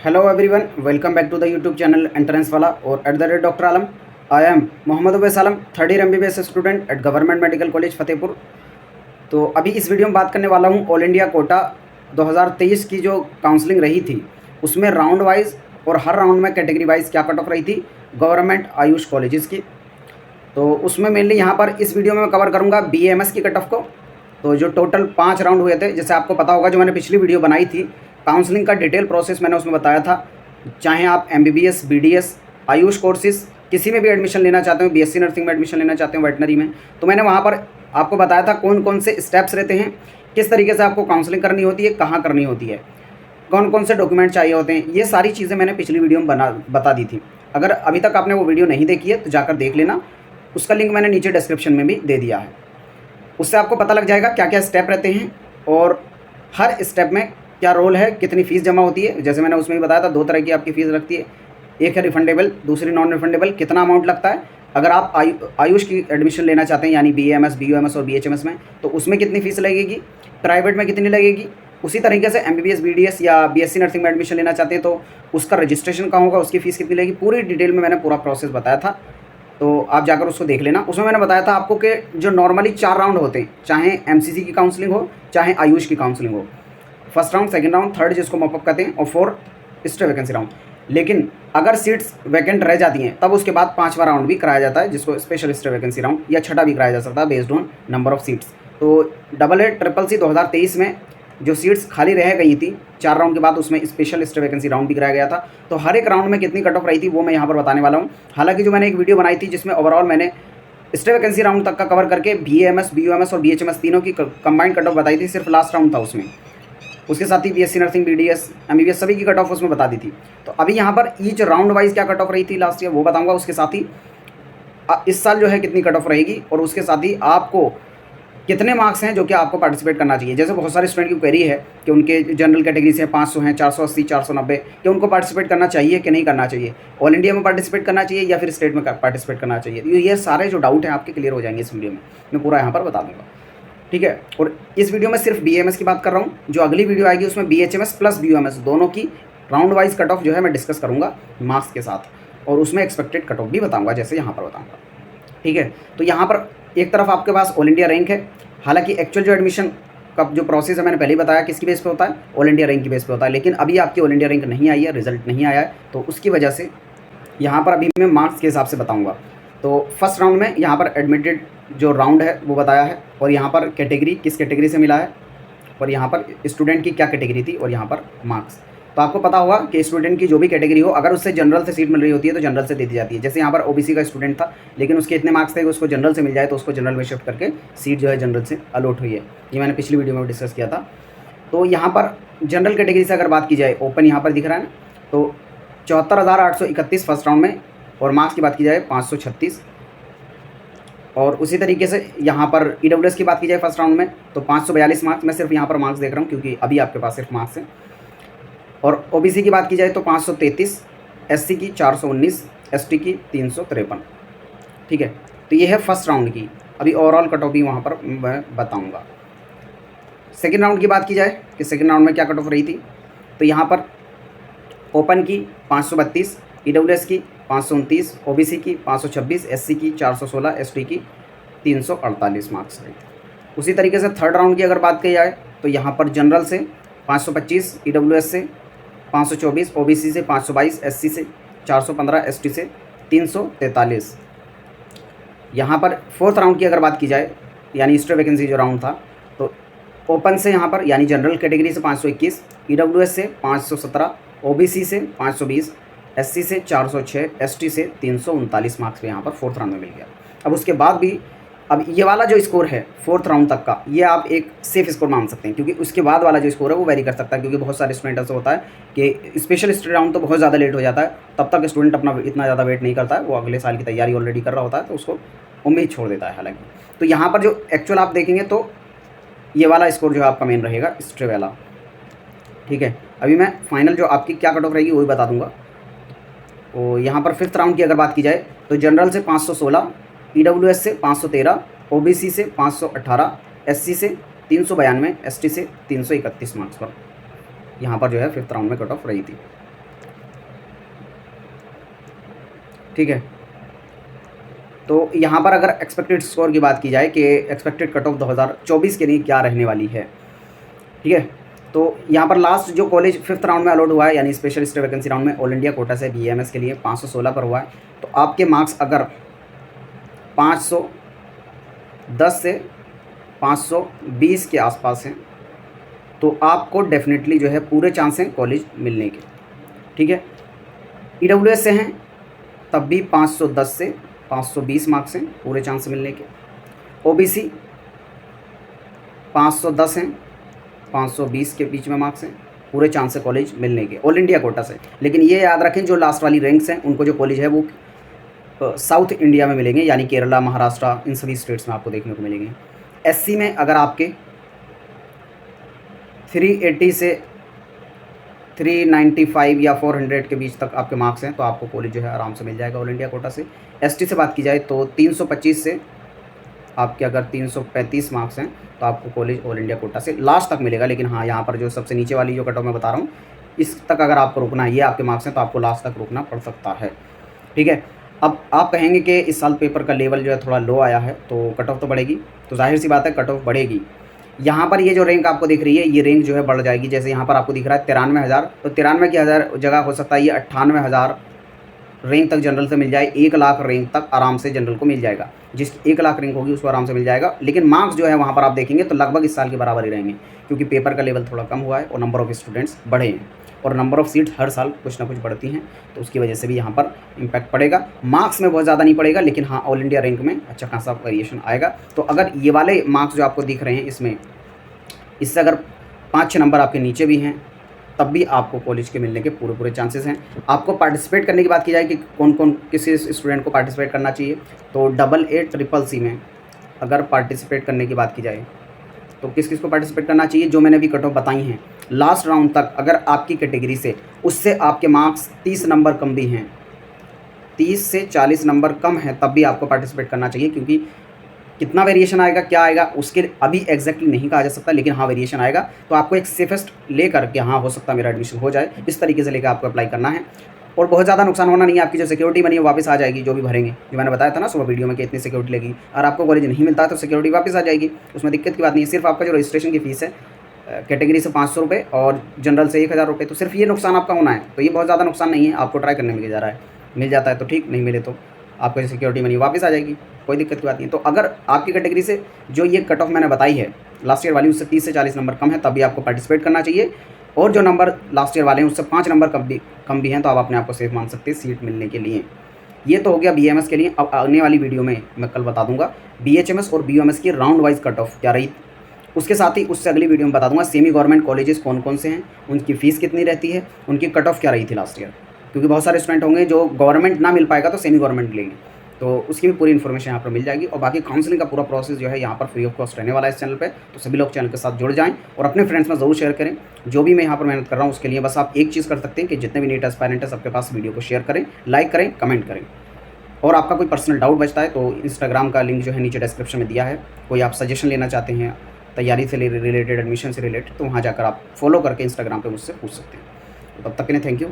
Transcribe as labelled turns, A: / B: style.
A: Hello everyone, welcome back to the YouTube channel entrance वाला और at the rate doctor Alam. I am Mohammad Uvais Alam, third year MBBS student at government medical college Fatehpur. तो अभी इस video में बात करने वाला हूँ ऑल इंडिया कोटा 2023 की जो काउंसलिंग रही थी उसमें राउंड वाइज और हर राउंड में कैटेगरी वाइज क्या कट ऑफ रही थी गवर्नमेंट आयुष कॉलेजेस की। तो उसमें मेनली यहाँ पर इस वीडियो में मैं कवर करूँगा BAMS की कट ऑफ को। तो जो टोटल 5 राउंड हुए थे, जैसे आपको पता होगा, जो मैंने पिछली वीडियो बनाई थी काउंसलिंग का डिटेल प्रोसेस मैंने उसमें बताया था। चाहे आप MBBS BDS आयुष कोर्सेज किसी में भी एडमिशन लेना चाहते हो, BSc नर्सिंग में एडमिशन लेना चाहते हो, वेटनरी में, तो मैंने वहाँ पर आपको बताया था कौन कौन से स्टेप्स रहते हैं, किस तरीके से आपको काउंसलिंग करनी होती है, कहाँ करनी होती है, कौन कौन से डॉक्यूमेंट चाहिए होते हैं। ये सारी चीज़ें मैंने पिछली वीडियो में बता दी थी। अगर अभी तक आपने वो वीडियो नहीं देखी है तो जाकर देख लेना, उसका लिंक मैंने नीचे डिस्क्रिप्शन में भी दे दिया है। उससे आपको पता लग जाएगा क्या क्या स्टेप रहते हैं और हर स्टेप में क्या रोल है, कितनी फ़ीस जमा होती है। जैसे मैंने उसमें भी बताया था 2 तरह की आपकी फ़ीस लगती है, एक है रिफंडेबल, दूसरी नॉन रिफंडेबल। कितना अमाउंट लगता है अगर आप आयुष की एडमिशन लेना चाहते हैं, यानी BAMS BUMS और BHMS में, तो उसमें कितनी फ़ीस लगेगी, प्राइवेट में कितनी लगेगी। उसी तरीके से MBBS BDS या BSc नर्सिंग में एडमिशन लेना चाहते हैं तो उसका रजिस्ट्रेशन कहाँ होगा, उसकी फ़ीस कितनी लगेगी, पूरी डिटेल में मैंने पूरा प्रोसेस बताया था। तो आप जाकर उसको देख लेना। उसमें मैंने बताया था आपको कि जो नॉर्मली 4 राउंड होते हैं, चाहे MCC की काउंसलिंग हो चाहे आयुष की काउंसलिंग हो, first round, second round, third जिसको मॉपअप कहते हैं, और फोर्थ स्टे वैकेंसी राउंड। लेकिन अगर सीट्स वैकेंट रह जाती हैं तब उसके बाद 5वां राउंड भी कराया जाता है, जिसको स्पेशल स्टे वैकेंसी राउंड, या छठा भी कराया जा सकता है based on number of seats. तो AA CCC 2023 में जो सीट्स खाली रह गई थी 4 राउंड के बाद, उसमें स्पेशल स्टे वैकेंसी राउंड भी कराया गया था। तो हर एक राउंड में कितनी कट ऑफ रही थी वो मैं यहाँ पर बताने वाला हूँ। हालांकि जो मैंने एक वीडियो बनाई थी जिसमें ओवरऑल मैंने स्टे वैकेंसी राउंड तक का कवर करके BAMS BUMS और BHMS तीनों की कंबाइंड कट ऑफ बताई थी, सिर्फ लास्ट राउंड था उसमें। उसके साथ ही BSc नर्सिंग BDS MBBS सभी की कट ऑफ उसमें बता दी थी। तो अभी यहाँ पर ईच राउंड वाइज क्या कट ऑफ रही थी लास्ट ईयर वो बताऊँगा। उसके साथ ही इस साल जो है कितनी कट ऑफ रहेगी, और उसके साथ ही आपको कितने मार्क्स हैं जो कि आपको पार्टिसिपेट करना चाहिए। जैसे बहुत सारे स्टूडेंट की क्वेरी है कि उनके जनरल कैटेगरी से 500 हैं, 480, 490, कि उनको पार्टिसिपेट करना चाहिए कि नहीं करना चाहिए, ऑल इंडिया में पार्टिसिपेट करना चाहिए या फिर स्टेट में पार्टिसिपेट करना चाहिए। ये सारे जो डाउट हैं आपके क्लियर हो जाएंगे इस वीडियो में, मैं पूरा यहाँ पर बता दूँगा, ठीक है। और इस वीडियो में सिर्फ BAMS की बात कर रहा हूँ। जो अगली वीडियो आएगी उसमें BHMS प्लस BUMS दोनों की राउंड वाइज कट ऑफ जो है मैं डिस्कस करूँगा मार्क्स के साथ, और उसमें एक्सपेक्टेड कट ऑफ भी बताऊँगा जैसे यहाँ पर बताऊँगा, ठीक है। तो यहाँ पर एक तरफ आपके पास ऑल इंडिया रैंक है। हालांकि एक्चुअल जो एडमिशन का जो प्रोसेस है मैंने पहले ही बताया किसकी बेस पे होता है, ऑल इंडिया रैंक की बेस पे होता है। लेकिन अभी आपकी ऑल इंडिया रैंक नहीं आई है, रिजल्ट नहीं आया है, तो उसकी वजह से यहाँ पर अभी मैं मार्क्स के हिसाब से बताऊँगा। तो फर्स्ट राउंड में यहाँ पर एडमिटेड जो राउंड है वो बताया है, और यहाँ पर कैटेगरी किस कैटेगरी से मिला है, और यहाँ पर स्टूडेंट की क्या कैटेगरी थी, और यहाँ पर मार्क्स। तो आपको पता होगा कि स्टूडेंट की जो भी कैटेगरी हो, अगर उससे जनरल से सीट मिल रही होती है तो जनरल से दे दी जाती है। जैसे यहाँ पर OBC का स्टूडेंट था लेकिन उसके इतने मार्क्स थे कि उसको जनरल से मिल जाए, तो उसको जनरल में शिफ्ट करके सीट जो है जनरल से अलॉट हुई है। ये मैंने पिछली वीडियो में डिस्कस किया था। तो यहाँ पर जनरल कैटेगरी से अगर बात की जाए, ओपन यहाँ पर दिख रहा है ना, तो 74,831 फर्स्ट राउंड में, और मार्क्स की बात की जाए 536। और उसी तरीके से यहाँ पर EWS की बात की जाए फर्स्ट राउंड में तो 542 मार्क्स। मैं सिर्फ यहाँ पर मार्क्स देख रहा हूँ क्योंकि अभी आपके पास सिर्फ मार्क्स हैं। और OBC की बात की जाए तो 533, SC की 419, ST की 353, ठीक है। तो ये है फर्स्ट राउंड की। अभी ओवरऑल कट ऑफ भी वहाँ पर मैं बताऊँगा। सेकेंड राउंड की बात की जाए कि सेकेंड राउंड में क्या कट ऑफ रही थी, तो यहाँ पर ओपन की 532, EWS की 529, OBC की 526, SC की 416, ST की 348 मार्क्स रही थी। उसी तरीके से थर्ड राउंड की अगर बात की जाए तो यहाँ पर जनरल से 525, EWS से 524, OBC से 522, SC से 415, ST से 343। यहाँ पर फोर्थ राउंड की अगर बात की जाए, यानी स्टे वैकेंसी जो राउंड था, तो ओपन से यहाँ पर यानी जनरल कैटेगरी से 521, EWS से 517, OBC से 520, SC से 406, ST से 339 मार्क्स पे यहाँ पर फोर्थ राउंड में मिल गया। अब उसके बाद भी अब ये वाला जो स्कोर है फोर्थ राउंड तक का, ये आप एक सेफ स्कोर मान सकते हैं, क्योंकि उसके बाद वाला जो स्कोर है वो वेरी कर सकता है। क्योंकि बहुत सारे स्टूडेंट ऐसा होता है कि स्पेशल स्टडी राउंड तो बहुत ज़्यादा लेट हो जाता है, तब तक स्टूडेंट अपना इतना ज़्यादा वेट नहीं करता है, वो अगले साल की तैयारी ऑलरेडी कर रहा होता है, तो उसको उम्मीद छोड़ देता है। हालांकि तो यहाँ पर जो एक्चुअल आप देखेंगे तो ये वाला स्कोर जो है आपका मेन रहेगा, स्ट्रे वाला, ठीक है। अभी मैं फाइनल जो आपकी क्या कट ऑफ रहेगी वही बता दूंगा। तो यहाँ पर फिफ्थ राउंड की अगर बात की जाए तो जनरल से 516, EWS से 513, OBC से 518, SC से 392, ST से 331 मार्क्स पर यहाँ पर जो है फिफ्थ राउंड में कट ऑफ रही थी। ठीक है। तो यहाँ पर अगर एक्सपेक्टेड स्कोर की बात की जाए कि एक्सपेक्टेड कट ऑफ 2024 के लिए क्या रहने वाली है, ठीक है। तो यहाँ पर लास्ट जो कॉलेज 5th राउंड में अलॉट हुआ है, यानी स्पेशल स्टेट वैकेंसी राउंड में ऑल इंडिया कोटा से BAMS के लिए 516 पर हुआ है। तो आपके मार्क्स अगर 510 से 520 के आसपास हैं तो आपको डेफिनेटली जो है पूरे चांस हैं कॉलेज मिलने के, ठीक है। EWS से हैं तब भी 510 से 520 मार्क्स हैं, पूरे चांस मिलने के। OBC 510 हैं, 520 के बीच में मार्क्स हैं, पूरे चांस है कॉलेज मिलने के ऑल इंडिया कोटा से। लेकिन ये याद रखें जो लास्ट वाली रैंक्स हैं उनको जो कॉलेज है वो साउथ इंडिया में मिलेंगे, यानी केरला, महाराष्ट्र, इन सभी स्टेट्स में आपको देखने को मिलेंगे। SC में अगर आपके 380 से 395 या 400 के बीच तक आपके मार्क्स हैं तो आपको कॉलेज जो है आराम से मिल जाएगा ऑल इंडिया कोटा से। ST से बात की जाए तो 325 से आपके अगर 335 मार्क्स हैं तो आपको कॉलेज ऑल इंडिया कोटा से लास्ट तक मिलेगा। लेकिन हाँ, यहाँ पर जो सबसे नीचे वाली जो कट ऑफ मैं बता रहा हूँ, इस तक अगर आपको रुकना है, ये आपके मार्क्स हैं तो आपको लास्ट तक रुकना पड़ सकता है, ठीक है। अब आप कहेंगे कि इस साल पेपर का लेवल जो है थोड़ा लो आया है तो कट ऑफ तो बढ़ेगी, तो जाहिर सी बात है कट ऑफ बढ़ेगी। यहाँ पर ये जो रैंक आपको दिख रही है, ये रैंक जो है बढ़ जाएगी। जैसे यहाँ पर आपको दिख रहा है 93,000, तो 93 की जगह हो सकता है ये 98,000 रैंक तक जनरल से मिल जाए। 1 लाख रैंक तक आराम से जनरल को मिल जाएगा, जिस 1 लाख रैंक होगी उसको आराम से मिल जाएगा। लेकिन मार्क्स जो है वहाँ पर आप देखेंगे तो लगभग इस साल के बराबर ही रहेंगे, क्योंकि पेपर का लेवल थोड़ा कम हुआ है और नंबर ऑफ़ स्टूडेंट्स बढ़े हैं और नंबर ऑफ़ सीट हर साल कुछ ना कुछ बढ़ती हैं, तो उसकी वजह से भी यहाँ पर इम्पैक्ट पड़ेगा। मार्क्स में बहुत ज़्यादा नहीं पड़ेगा, लेकिन हाँ ऑल इंडिया रैंक में अच्छा खासा वेरिएशन आएगा। तो अगर ये वाले मार्क्स जो आपको दिख रहे हैं इसमें, इससे अगर 5-6 नंबर आपके नीचे भी हैं तब भी आपको कॉलेज के मिलने के पूरे चांसेस हैं। आपको पार्टिसिपेट करने की बात की जाए कि कौन किस स्टूडेंट को पार्टिसिपेट करना चाहिए, तो AA-CCC में अगर पार्टिसिपेट करने की बात की जाए तो किस को पार्टिसिपेट करना चाहिए, जो मैंने अभी कट ऑफ बताई हैं लास्ट राउंड तक। अगर आपकी कैटेगरी से उससे आपके मार्क्स 30 नंबर कम भी हैं, 30 से 40 नंबर कम है, तब भी आपको पार्टिसिपेट करना चाहिए। क्योंकि कितना वेरिएशन आएगा, क्या आएगा, उसके अभी एग्जैक्टली नहीं कहा जा सकता, लेकिन हाँ वेरिएशन आएगा। तो आपको एक सेफेस्ट लेकर के हाँ हो सकता है मेरा एडमिशन हो जाए, इस तरीके से लेकर आपको अप्लाई करना है। और बहुत ज़्यादा नुकसान होना नहीं है, आपकी जो सिक्योरिटी मनी है वापस आ जाएगी, जो भी भरेंगे, जो मैंने बताया था ना सुबह वीडियो में कि इतनी सिक्योरिटी लगेगी। और आपको कॉलेज नहीं मिलता है तो सिक्योरिटी वापस आ जाएगी, उसमें दिक्कत की बात नहीं है। सिर्फ आपका जो रजिस्ट्रेशन की फ़ीस है कैटेगरी से 500 रुपये और जनरल से 1000 रुपये, तो सिर्फ ये नुकसान आपका होना है। तो ये बहुत ज़्यादा नुकसान नहीं है, आपको ट्राई करने में जा रहा है। मिल जाता है तो ठीक, नहीं मिले तो आपको सिक्योरिटी मनी वापस आ जाएगी, कोई दिक्कत की बात नहीं। तो अगर आपकी कैटेगरी से जो ये कट ऑफ मैंने बताई है लास्ट ईयर वाली, उससे 30 से 40 नंबर कम है, तभी आपको पार्टिसिपेट करना चाहिए। और जो नंबर लास्ट ईयर वाले हैं उससे 5 नंबर कम भी हैं, तो आप अपने आप को सेफ मान सकते हैं सीट मिलने के लिए। ये तो हो गया BAMS के लिए। अब आने वाली वीडियो में मैं कल बता दूंगा BHMS और BOMS की राउंड वाइज कट ऑफ क्या रही। उसके साथ ही उससे अगली वीडियो में बता दूंगा सेमी गवर्नमेंट कॉलेजेस कौन कौन से हैं, उनकी फ़ीस कितनी रहती है, उनकी कट ऑफ क्या रही थी लास्ट ईयर। क्योंकि बहुत सारे स्टूडेंट होंगे जो गवर्नमेंट ना मिल पाएगा तो सेमी गवर्नमेंट लेंगे, तो उसकी भी पूरी इन्फॉर्मेशन यहाँ पर मिल जाएगी। और बाकी काउंसलिंग का पूरा प्रोसेस जो है यहाँ पर फ्री ऑफ कॉस्ट रहने वाला है इस चैनल पे। तो सभी लोग चैनल के साथ जुड़ जाएं और अपने फ्रेंड्स में ज़रूर शेयर करें। जो भी मैं यहाँ पर मेहनत कर रहा हूँ उसके लिए बस आप एक चीज़ कर सकते हैं कि जितने भी नीट एस्पायरेंट है सबके पास वीडियो को शेयर करें, लाइक करें, कमेंट करें। और आपका कोई पर्सनल डाउट बचता है तो इंस्टाग्राम का लिंक जो है नीचे डिस्क्रिप्शन में दिया है। कोई आप सजेशन लेना चाहते हैं तैयारी से रिलेटेड, एडमिशन से रिलेटेड, तो वहाँ जाकर आप फॉलो करके इंस्टाग्राम पर मुझसे पूछ सकते हैं। तो तब तक के लिए थैंक यू।